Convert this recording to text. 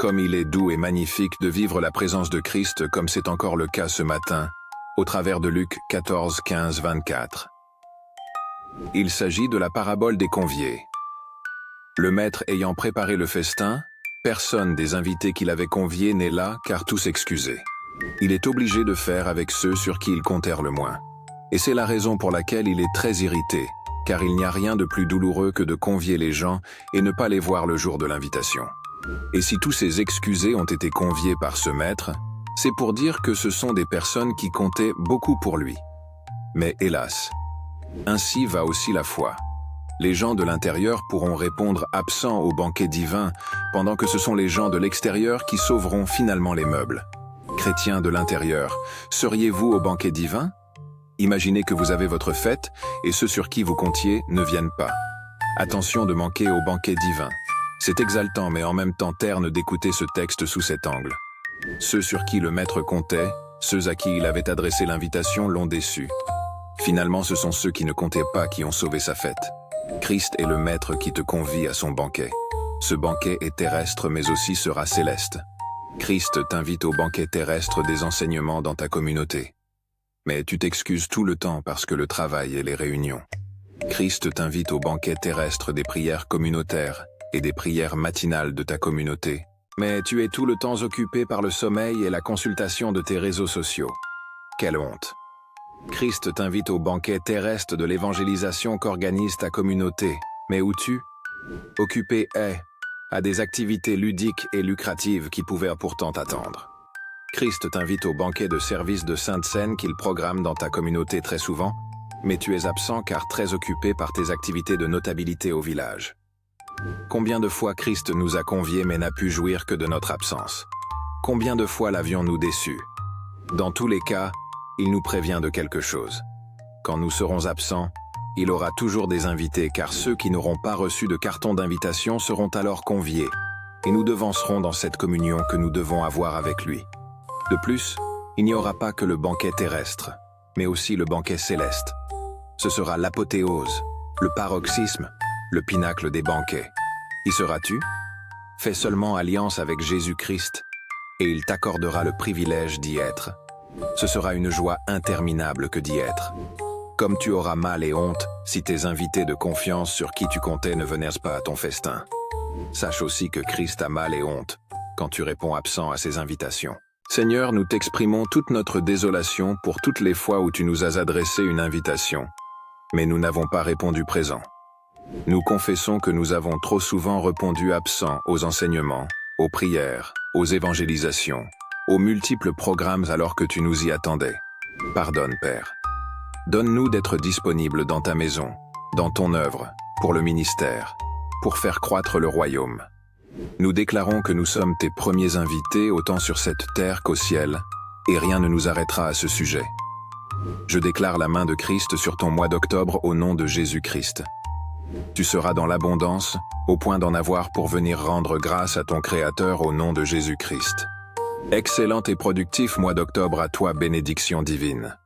Comme il est doux et magnifique de vivre la présence de Christ comme c'est encore le cas ce matin, au travers de Luc 14, 15, 24. Il s'agit de la parabole des conviés. Le maître ayant préparé le festin, personne des invités qu'il avait conviés n'est là car tous excusés. Il est obligé de faire avec ceux sur qui il comptèrent le moins. Et c'est la raison pour laquelle il est très irrité, car il n'y a rien de plus douloureux que de convier les gens et ne pas les voir le jour de l'invitation. Et si tous ces excusés ont été conviés par ce maître, c'est pour dire que ce sont des personnes qui comptaient beaucoup pour lui. Mais hélas, ainsi va aussi la foi. Les gens de l'intérieur pourront répondre absents au banquet divin, pendant que ce sont les gens de l'extérieur qui sauveront finalement les meubles. Chrétiens de l'intérieur, seriez-vous au banquet divin? Imaginez que vous avez votre fête et ceux sur qui vous comptiez ne viennent pas. Attention de manquer au banquet divin. C'est exaltant mais en même temps terne d'écouter ce texte sous cet angle. Ceux sur qui le maître comptait, ceux à qui il avait adressé l'invitation l'ont déçu. Finalement, ce sont ceux qui ne comptaient pas qui ont sauvé sa fête. Christ est le maître qui te convie à son banquet. Ce banquet est terrestre mais aussi sera céleste. Christ t'invite au banquet terrestre des enseignements dans ta communauté. Mais tu t'excuses tout le temps parce que le travail et les réunions. Christ t'invite au banquet terrestre des prières communautaires et des prières matinales de ta communauté. Mais tu es tout le temps occupé par le sommeil et la consultation de tes réseaux sociaux. Quelle honte! Christ t'invite au banquet terrestre de l'évangélisation qu'organise ta communauté. Mais où tu? Occupé est à des activités ludiques et lucratives qui pouvaient pourtant t'attendre. Christ t'invite au banquet de service de Sainte Seine qu'il programme dans ta communauté très souvent, mais tu es absent car très occupé par tes activités de notabilité au village. Combien de fois Christ nous a conviés mais n'a pu jouir que de notre absence? Combien de fois l'avions-nous déçu? Dans tous les cas, il nous prévient de quelque chose. Quand nous serons absents, il aura toujours des invités car ceux qui n'auront pas reçu de carton d'invitation seront alors conviés et nous devancerons dans cette communion que nous devons avoir avec lui. De plus, il n'y aura pas que le banquet terrestre, mais aussi le banquet céleste. Ce sera l'apothéose, le paroxysme, le pinacle des banquets. Y seras-tu? Fais seulement alliance avec Jésus-Christ et il t'accordera le privilège d'y être. Ce sera une joie interminable que d'y être. Comme tu auras mal et honte si tes invités de confiance sur qui tu comptais ne venaient pas à ton festin. Sache aussi que Christ a mal et honte quand tu réponds absent à ses invitations. Seigneur, nous t'exprimons toute notre désolation pour toutes les fois où tu nous as adressé une invitation, mais nous n'avons pas répondu présent. Nous confessons que nous avons trop souvent répondu absent aux enseignements, aux prières, aux évangélisations, aux multiples programmes alors que tu nous y attendais. Pardonne, Père. Donne-nous d'être disponibles dans ta maison, dans ton œuvre, pour le ministère, pour faire croître le royaume. Nous déclarons que nous sommes tes premiers invités autant sur cette terre qu'au ciel, et rien ne nous arrêtera à ce sujet. Je déclare la main de Christ sur ton mois d'octobre au nom de Jésus-Christ. Tu seras dans l'abondance, au point d'en avoir pour venir rendre grâce à ton Créateur au nom de Jésus-Christ. Excellent et productif mois d'octobre à toi, bénédiction divine.